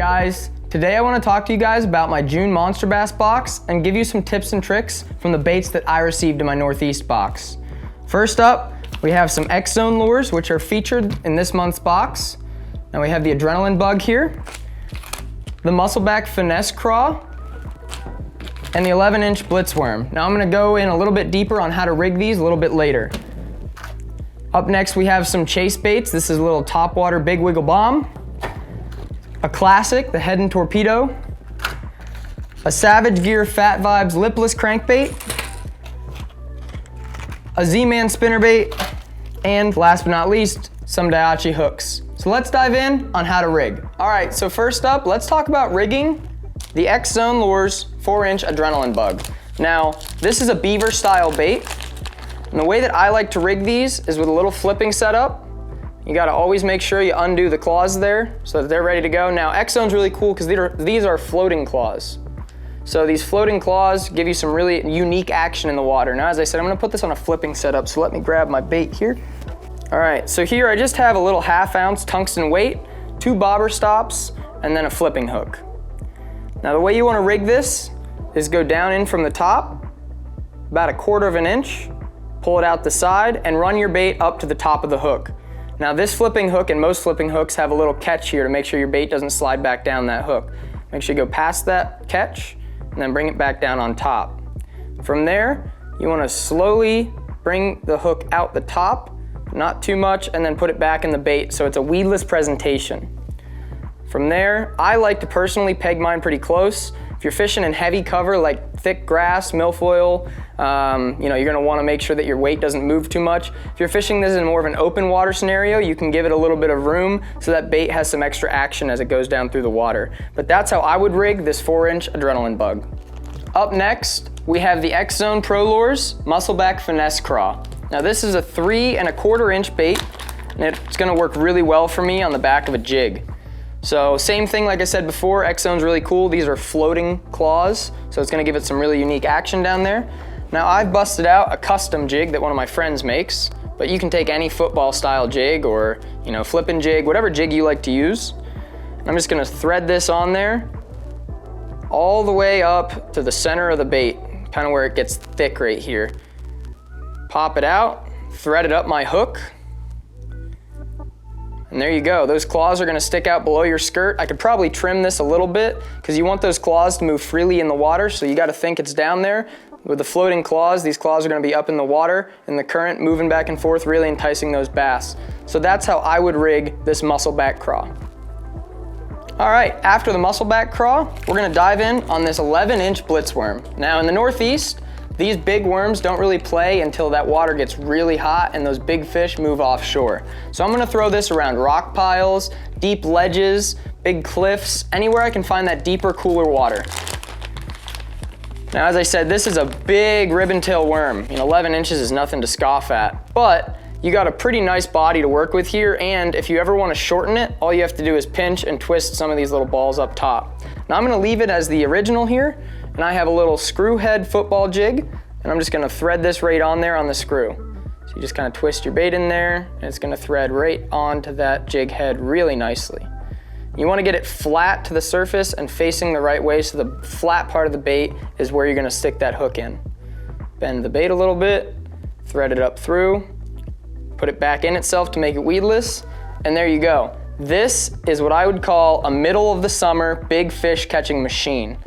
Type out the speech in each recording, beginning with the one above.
guys, today I want to talk to you guys about my June Monster Bass box and give you some tips and tricks from the baits that I received in my Northeast box. First up, we have some X-Zone lures, which are featured in this month's box. Now we have the Adrenaline Bug here, the Muscleback Finesse Craw, and the 11-inch Blitzworm. Now I'm going to go in a little bit deeper on how to rig these a little bit later. Up next we have some chase baits. This is a little Topwater Big Wiggle Bomb, a classic, the Head and Torpedo, a Savage Gear Fat Vibes Lipless Crankbait, a Z-Man spinnerbait, and last but not least, some Daiachi hooks. So let's dive in on how to rig. All right, so first up, let's talk about rigging the X-Zone Lures 4-inch Adrenaline Bug. Now, this is a beaver style bait, and the way that I like to rig these is with a little flipping setup. You gotta always make sure you undo the claws there so that they're ready to go. Now, X-Zone's really cool because these are floating claws. So these floating claws give you some really unique action in the water. Now, as I said, I'm gonna put this on a flipping setup, so let me grab my bait here. All right, so here I just have a little 1/2 ounce tungsten weight, 2 bobber stops, and then a flipping hook. Now, the way you wanna rig this is go down in from the top, about 1/4 inch, pull it out the side, and run your bait up to the top of the hook. Now, this flipping hook and most flipping hooks have a little catch here to make sure your bait doesn't slide back down that hook. Make sure you go past that catch and then bring it back down on top. From there, you want to slowly bring the hook out the top, not too much, and then put it back in the bait so it's a weedless presentation. From there, I like to personally peg mine pretty close. If you're fishing in heavy cover like thick grass, milfoil, you're gonna wanna make sure that your weight doesn't move too much. If you're fishing this in more of an open water scenario, you can give it a little bit of room so that bait has some extra action as it goes down through the water. But that's how I would rig this 4-inch Adrenaline Bug. Up next, we have the X-Zone Pro Lures Muscleback Finesse Craw. Now this is a 3 1/4 inch bait, and it's gonna work really well for me on the back of a jig. So same thing like I said before, X-Zone's really cool. These are floating claws, so it's gonna give it some really unique action down there. Now I've busted out a custom jig that one of my friends makes, but you can take any football style jig or flipping jig, whatever jig you like to use. I'm just gonna thread this on there all the way up to the center of the bait, kind of where it gets thick right here. Pop it out, thread it up my hook, and there you go. Those claws are gonna stick out below your skirt. I could probably trim this a little bit because you want those claws to move freely in the water, so you gotta think it's down there. With the floating claws, these claws are gonna be up in the water, in the current, moving back and forth, really enticing those bass. So that's how I would rig this Muscleback Craw. All right, after the Muscleback Craw, we're gonna dive in on this 11-inch Blitzworm. Now in the Northeast, these big worms don't really play until that water gets really hot and those big fish move offshore. So I'm gonna throw this around rock piles, deep ledges, big cliffs, anywhere I can find that deeper, cooler water. Now, as I said, this is a big ribbon tail worm. 11 inches is nothing to scoff at, but you got a pretty nice body to work with here, and if you ever wanna shorten it, all you have to do is pinch and twist some of these little balls up top. Now I'm gonna leave it as the original here, and I have a little screw head football jig, and I'm just gonna thread this right on there on the screw. So you just kind of twist your bait in there, and it's gonna thread right onto that jig head really nicely. You wanna get it flat to the surface and facing the right way, so the flat part of the bait is where you're gonna stick that hook in. Bend the bait a little bit, thread it up through, put it back in itself to make it weedless, and there you go. This is what I would call a middle of the summer big fish catching machine.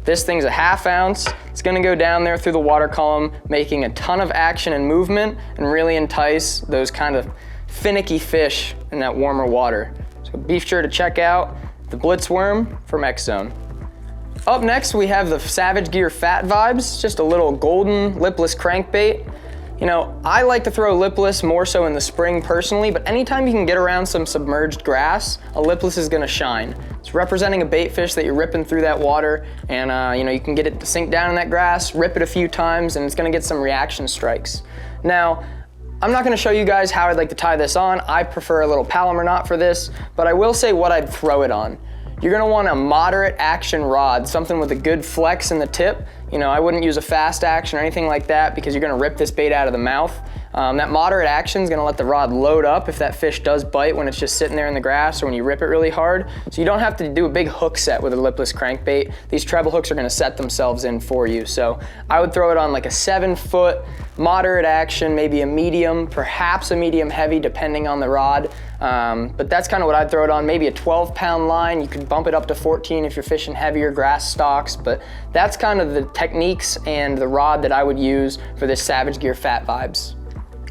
This thing's a 1/2 ounce. It's gonna go down there through the water column, making a ton of action and movement and really entice those kind of finicky fish in that warmer water. So be sure to check out the Blitzworm from X-Zone. Up next, we have the Savage Gear Fat Vibes, just a little golden lipless crankbait. I like to throw lipless more so in the spring personally, but anytime you can get around some submerged grass, a lipless is gonna shine. It's representing a bait fish that you're ripping through that water, and you can get it to sink down in that grass, rip it a few times, and it's gonna get some reaction strikes. Now, I'm not gonna show you guys how I'd like to tie this on. I prefer a little Palomar knot for this, but I will say what I'd throw it on. You're gonna want a moderate action rod, something with a good flex in the tip. I wouldn't use a fast action or anything like that because you're gonna rip this bait out of the mouth. That moderate action is going to let the rod load up if that fish does bite when it's just sitting there in the grass or when you rip it really hard. So you don't have to do a big hook set with a lipless crankbait. These treble hooks are going to set themselves in for you. So I would throw it on like a 7-foot moderate action, maybe a medium, perhaps a medium heavy depending on the rod. But that's kind of what I'd throw it on. Maybe a 12-pound line. You could bump it up to 14 if you're fishing heavier grass stocks, but that's kind of the techniques and the rod that I would use for this Savage Gear Fat Vibes.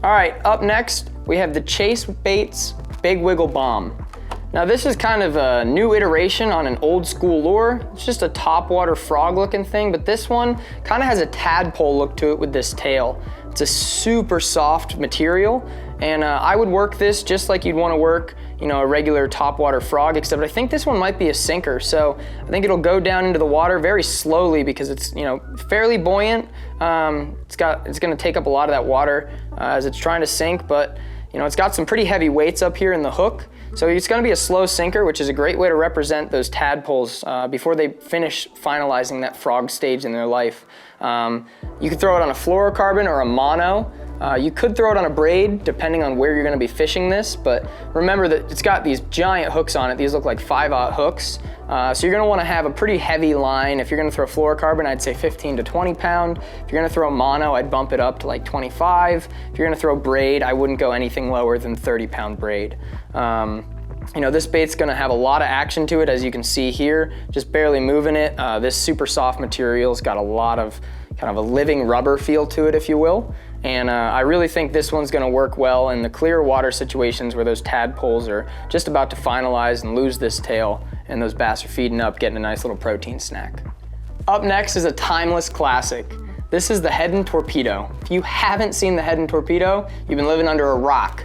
All right, up next, we have the Chase Baits Big Wiggle Bomb. Now this is kind of a new iteration on an old school lure. It's just a topwater frog looking thing, but this one kind of has a tadpole look to it with this tail. It's a super soft material, and I would work this just like you'd want to work, you know, a regular topwater frog, except I think this one might be a sinker. So I think it'll go down into the water very slowly because it's, you know, fairly buoyant. It's going to take up a lot of that water as it's trying to sink, but you know, it's got some pretty heavy weights up here in the hook. So it's going to be a slow sinker, which is a great way to represent those tadpoles before they finish finalizing that frog stage in their life. You could throw it on a fluorocarbon or a mono. You could throw it on a braid depending on where you're going to be fishing this, but remember that it's got these giant hooks on it. These look like 5/0 hooks. So you're going to want to have a pretty heavy line. If you're going to throw fluorocarbon, I'd say 15 to 20 pound. If you're going to throw mono, I'd bump it up to like 25. If you're going to throw braid, I wouldn't go anything lower than 30-pound braid. You know, this bait's gonna have a lot of action to it, as you can see here, just barely moving it. This super soft material's got a lot of kind of a living rubber feel to it, if you will. And I really think this one's gonna work well in the clear water situations where those tadpoles are just about to finalize and lose this tail, and those bass are feeding up, getting a nice little protein snack. Up next is a timeless classic. This is the Head and Torpedo. If you haven't seen the Head and Torpedo, you've been living under a rock.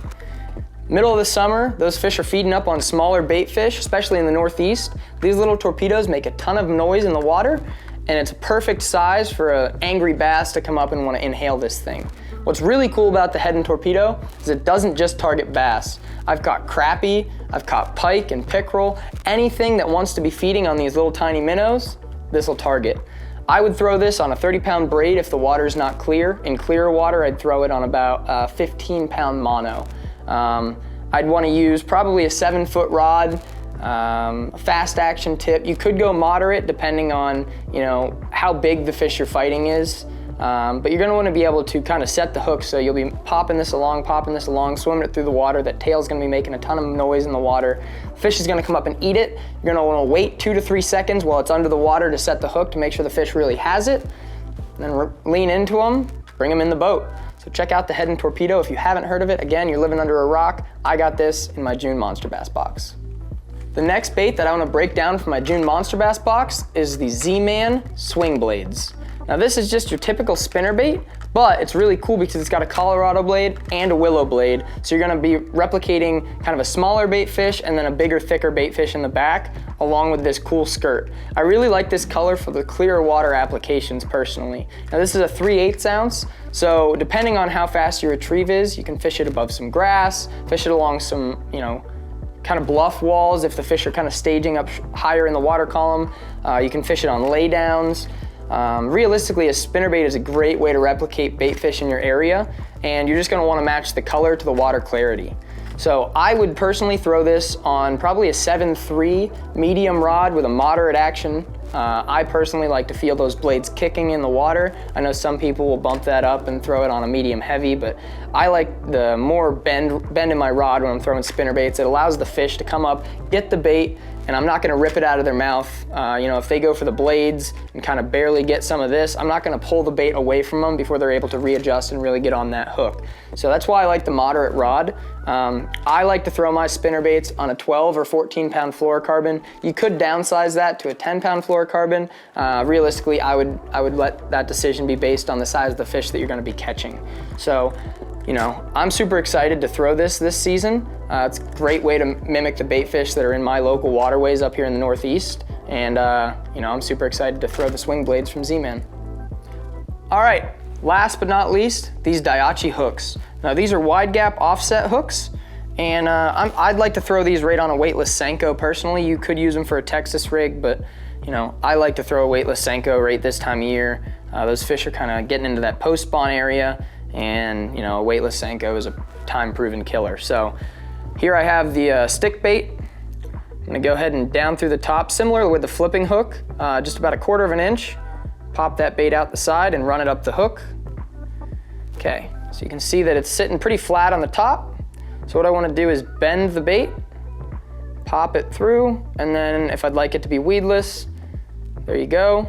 Middle of the summer, those fish are feeding up on smaller bait fish, especially in the Northeast. These little torpedoes make a ton of noise in the water, and it's a perfect size for an angry bass to come up and want to inhale this thing. What's really cool about the Head and Torpedo is it doesn't just target bass. I've caught crappie, I've caught pike and pickerel, anything that wants to be feeding on these little tiny minnows, this will target. I would throw this on a 30-pound braid if the water's not clear. In clearer water, I'd throw it on about a 15-pound mono. I'd want to use probably a 7-foot rod, a fast action tip. You could go moderate depending on, you know, how big the fish you're fighting is. But you're going to want to be able to kind of set the hook, so you'll be popping this along, swimming it through the water. That tail's going to be making a ton of noise in the water. The fish is going to come up and eat it. You're going to want to wait 2 to 3 seconds while it's under the water to set the hook to make sure the fish really has it. And then lean into them, bring them in the boat. So check out the Head and Torpedo if you haven't heard of it. Again, you're living under a rock. I got this in my June Monster Bass box. The next bait that I want to break down from my June Monster Bass box is the Z-Man Swing Blades. Now this is just your typical spinner bait, but it's really cool because it's got a Colorado blade and a willow blade. So you're gonna be replicating kind of a smaller bait fish and then a bigger, thicker bait fish in the back, along with this cool skirt. I really like this color for the clear water applications personally. Now this is a 3/8 ounce, so depending on how fast your retrieve is, you can fish it above some grass, fish it along some, you know, kind of bluff walls if the fish are kind of staging up higher in the water column. You can fish it on laydowns. Realistically, a spinnerbait is a great way to replicate bait fish in your area, and you're just going to want to match the color to the water clarity. So I would personally throw this on probably a 7/3 medium rod with a moderate action. I personally like to feel those blades kicking in the water. I know some people will bump that up and throw it on a medium heavy, but I like the more bend in my rod when I'm throwing spinnerbaits. It allows the fish to come up, get the bait, and I'm not gonna rip it out of their mouth. You know, if they go for the blades and kind of barely get some of this, I'm not gonna pull the bait away from them before they're able to readjust and really get on that hook. So that's why I like the moderate rod. I like to throw my spinnerbaits on a 12 or 14-pound fluorocarbon. You could downsize that to a 10-pound fluorocarbon. Realistically, I would let that decision be based on the size of the fish that you're gonna be catching. So, you know, I'm super excited to throw this season. It's a great way to mimic the bait fish that are in my local waterways up here in the Northeast. And, you know, I'm super excited to throw the swing blades from Z-Man. All right, last but not least, these Daiachi hooks. Now, these are wide gap offset hooks, and I'd like to throw these right on a weightless Senko personally. You could use them for a Texas rig, but, you know, I like to throw a weightless Senko right this time of year. Those fish are kind of getting into that post-spawn area, and you know, a weightless Senko is a time-proven killer. So here I have the stick bait. I'm gonna go ahead and down through the top, similar with the flipping hook, just about 1/4 of an inch. Pop that bait out the side and run it up the hook. Okay, so you can see that it's sitting pretty flat on the top. So what I wanna do is bend the bait, pop it through, and then if I'd like it to be weedless, there you go.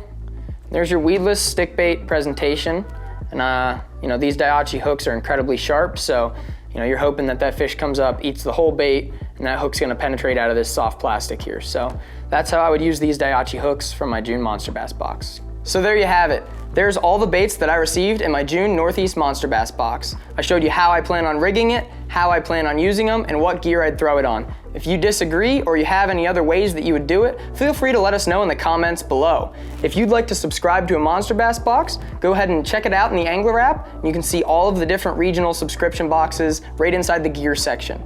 There's your weedless stick bait presentation. And you know, these Daiachi hooks are incredibly sharp, so you know, you're hoping that that fish comes up, eats the whole bait, and that hook's gonna penetrate out of this soft plastic here. So that's how I would use these Daiachi hooks from my June Monster Bass box. So there you have it. There's all the baits that I received in my June Northeast Monster Bass box. I showed you how I plan on rigging it, how I plan on using them, and what gear I'd throw it on. If you disagree or you have any other ways that you would do it, feel free to let us know in the comments below. If you'd like to subscribe to a Monster Bass box, go ahead and check it out in the ANGLR app. You can see all of the different regional subscription boxes right inside the gear section.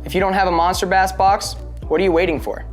If you don't have a Monster Bass box, what are you waiting for?